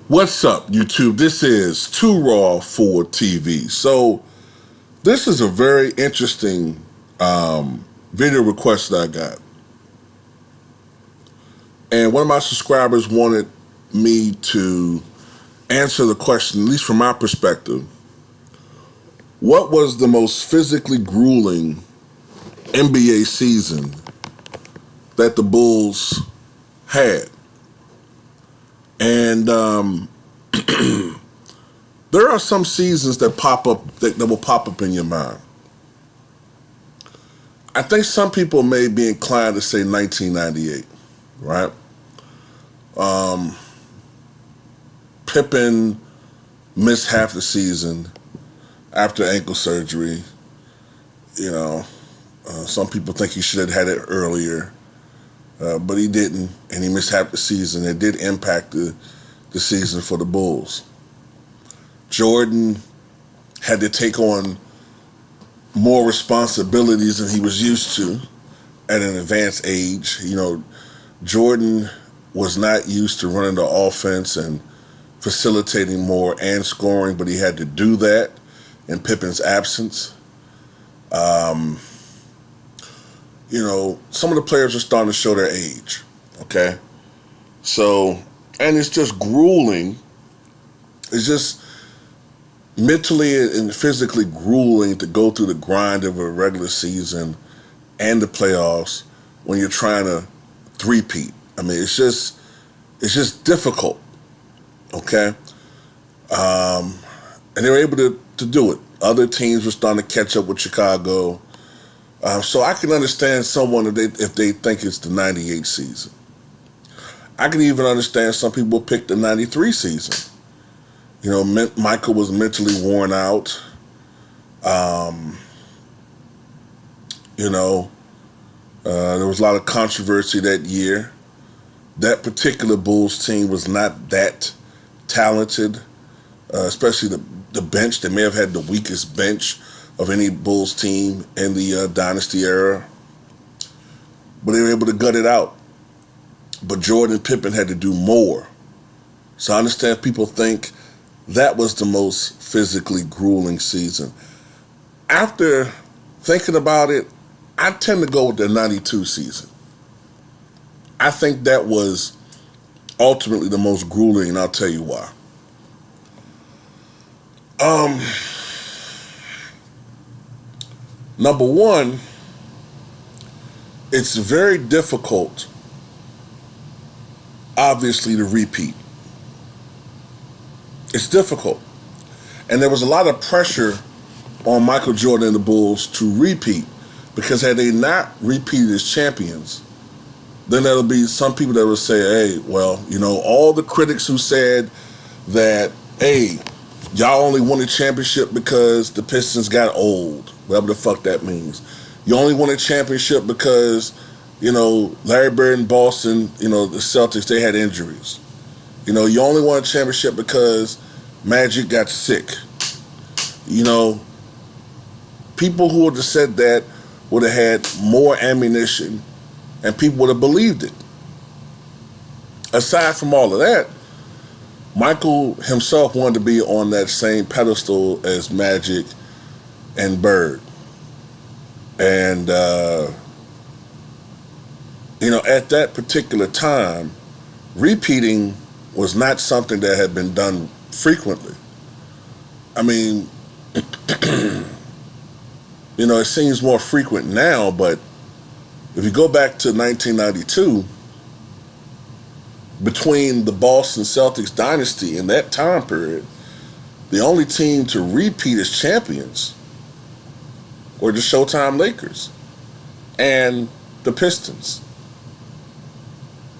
What's up, YouTube? This is Too Raw for TV. So, this is a very interesting video request that I got. And one of my subscribers wanted me to answer the question, at least from my perspective, what was the most physically grueling NBA season that the Bulls had? And there are some seasons that pop up that will pop up in your mind. I think some people may be inclined to say 1998, right? Pippen missed half the season after ankle surgery. Some people think he should have had it earlier, but he didn't, and he missed half the season. It did impact the season for the Bulls. Jordan had to take on more responsibilities than he was used to at an advanced age. Jordan was not used to running the offense and facilitating more and scoring, but he had to do that in Pippen's absence. Some of the players are starting to show their age, okay? So, and it's just grueling. It's just mentally and physically grueling to go through the grind of a regular season and the playoffs when you're trying to three-peat. I mean, it's just difficult, okay? And they were able to do it. Other teams were starting to catch up with Chicago. So I can understand someone if they think it's the 98 season. I can even understand some people pick the 93 season. Michael was mentally worn out. There was a lot of controversy that year. That particular Bulls team was not that talented, especially the bench. They may have had the weakest bench of any Bulls team in the Dynasty era. But they were able to gut it out. But Jordan and Pippen had to do more. So I understand people think that was the most physically grueling season. After thinking about it, I tend to go with the 92 season. I think that was ultimately the most grueling, and I'll tell you why. Number one, it's very difficult, obviously, to repeat. It's difficult. And there was a lot of pressure on Michael Jordan and the Bulls to repeat, because had they not repeated as champions, then there'll be some people that will say, hey, well, all the critics who said that, hey, y'all only won a championship because the Pistons got old, whatever the fuck that means. You only won a championship because, Larry Bird in Boston, the Celtics, they had injuries. You only won a championship because Magic got sick. People who would have said that would have had more ammunition and people would have believed it. Aside from all of that, Michael himself wanted to be on that same pedestal as Magic and Bird. And, at that particular time, repeating was not something that had been done frequently. I mean, it seems more frequent now, but if you go back to 1992, between the Boston Celtics dynasty in that time period, the only team to repeat as champions were the Showtime Lakers and the Pistons.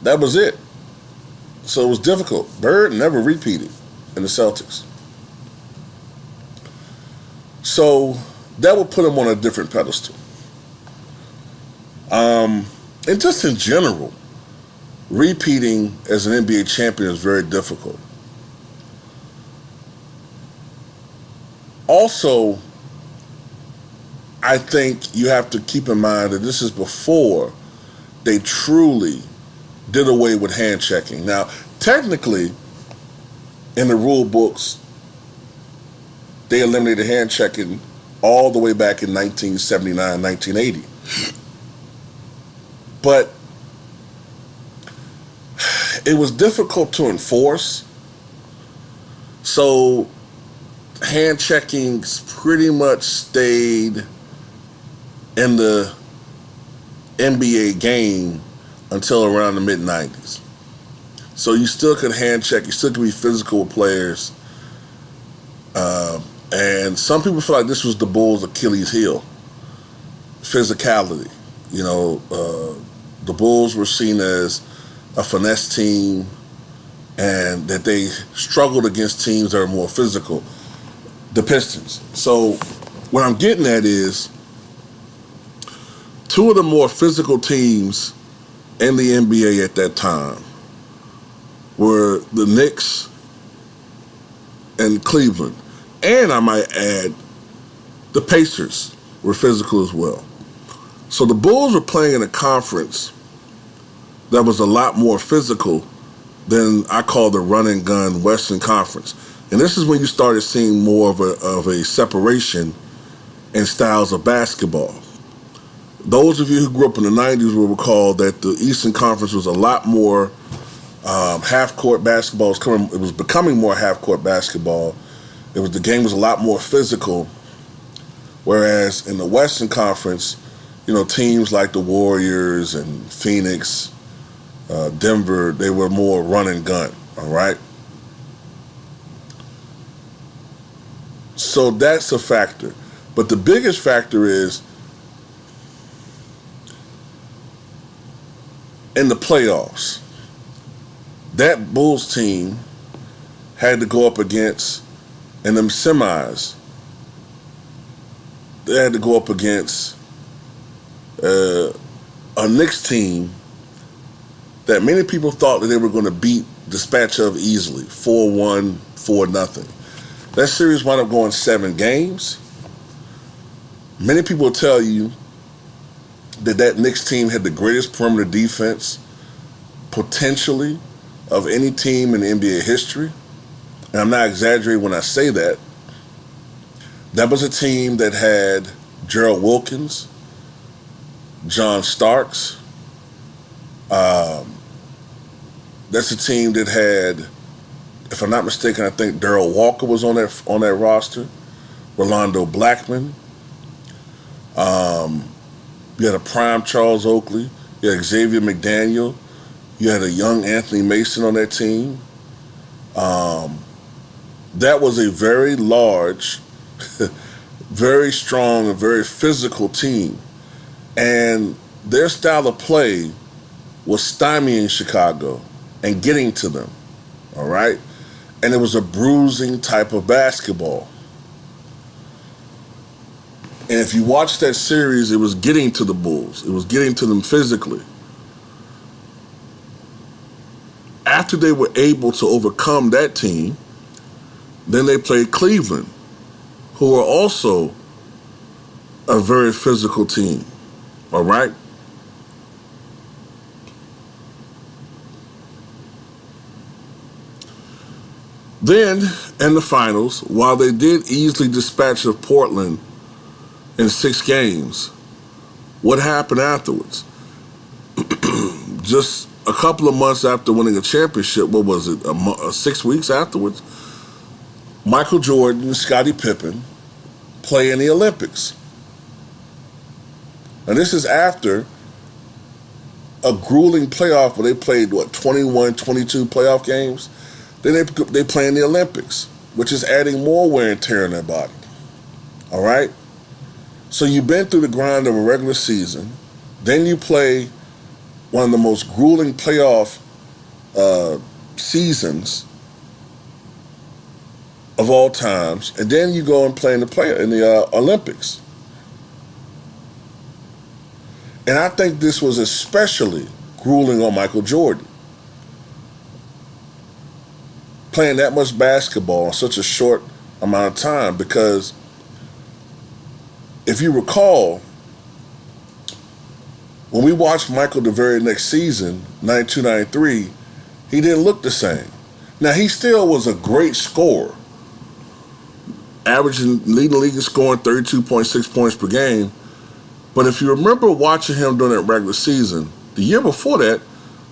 That was it. So it was difficult. Bird never repeated in the Celtics. So that would put him on a different pedestal. And just in general, repeating as an NBA champion is very difficult. Also, I think you have to keep in mind that this is before they truly did away with hand checking. Now, technically, in the rule books, they eliminated hand checking all the way back in 1979, 1980. But it was difficult to enforce. So hand checking pretty much stayed in the NBA game until around the mid-90s. So you still could hand check, you still could be physical with players. And some people feel like this was the Bulls' Achilles heel, physicality. You know, the Bulls were seen as a finesse team and that they struggled against teams that are more physical, the Pistons. So what I'm getting at is two of the more physical teams in the NBA at that time were the Knicks and Cleveland. And I might add, the Pacers were physical as well. So the Bulls were playing in a conference that was a lot more physical than I call the run and gun Western Conference. And this is when you started seeing more of a separation in styles of basketball. Those of you who grew up in the 90s will recall that the Eastern Conference was a lot more half-court basketball. It was becoming more half-court basketball. The game was a lot more physical. Whereas in the Western Conference, you know, teams like the Warriors and Phoenix, Denver, they were more run and gun, all right? So that's a factor. But the biggest factor is in the playoffs, that Bulls team had to go up against, in them semis, they had to go up against a Knicks team that many people thought that they were going to beat, dispatch of easily, 4-1, 4-0. That series wound up going 7 games. Many people will tell you that Knicks team had the greatest perimeter defense, potentially, of any team in NBA history. And I'm not exaggerating when I say that. That was a team that had Gerald Wilkins, John Starks. That's a team that had, if I'm not mistaken, I think Darrell Walker was on that roster. Rolando Blackman. You had a prime Charles Oakley. You had Xavier McDaniel. You had a young Anthony Mason on that team. That was a very large, very strong, and very physical team. And their style of play was stymieing Chicago and getting to them, all right? And it was a bruising type of basketball. And if you watch that series, it was getting to the Bulls. It was getting to them physically. After they were able to overcome that team, then they played Cleveland, who are also a very physical team, all right? Then, in the finals, while they did easily dispatch of Portland in 6 games, what happened afterwards? Just a couple of months after winning a championship, what was it, 6 weeks afterwards, Michael Jordan and Scottie Pippen play in the Olympics. And this is after a grueling playoff where they played, 21, 22 playoff games. Then they play in the Olympics, which is adding more wear and tear on their body. All right? So you've been through the grind of a regular season. Then you play one of the most grueling playoff seasons of all times, and then you go and play in the Olympics. And I think this was especially grueling on Michael Jordan. Playing that much basketball in such a short amount of time, because if you recall, when we watched Michael the very next season, 92-93, he didn't look the same. Now, he still was a great scorer, leading the league in scoring 32.6 points per game. But if you remember watching him during that regular season, the year before that,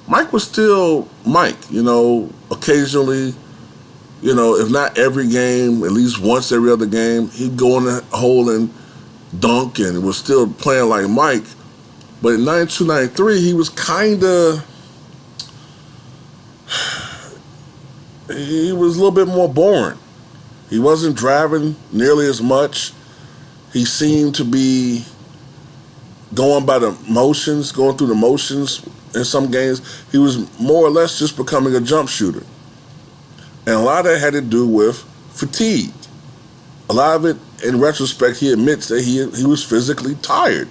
Mike was still Mike. Occasionally, if not every game, at least once every other game, he'd go in the hole and dunk and was still playing like Mike. But in 92, 93, he was he was a little bit more boring. He wasn't driving nearly as much. He seemed to be going through the motions in some games. He was more or less just becoming a jump shooter. And a lot of that had to do with fatigue. A lot of it, in retrospect, he admits that he was physically tired.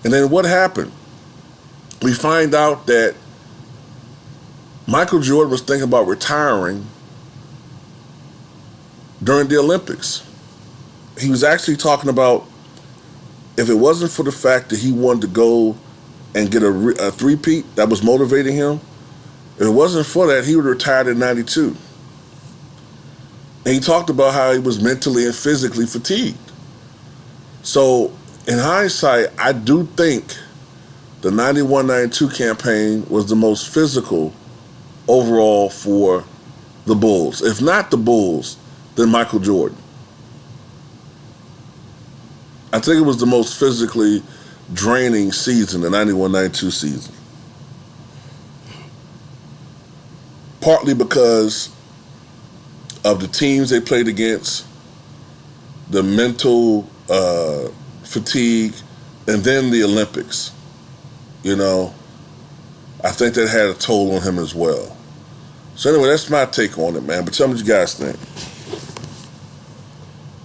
And then what happened? We find out that Michael Jordan was thinking about retiring during the Olympics. He was actually talking about, if it wasn't for the fact that he wanted to go and get a three-peat that was motivating him, if it wasn't for that, he would have retired in 92. And he talked about how he was mentally and physically fatigued. So, in hindsight, I do think the 91-92 campaign was the most physical overall for the Bulls. If not the Bulls, then Michael Jordan. I think it was the most physically draining season, the 91-92 season. Partly because of the teams they played against, the mental fatigue, and then the Olympics. I think that had a toll on him as well. So anyway, that's my take on it, man. But tell me what you guys think.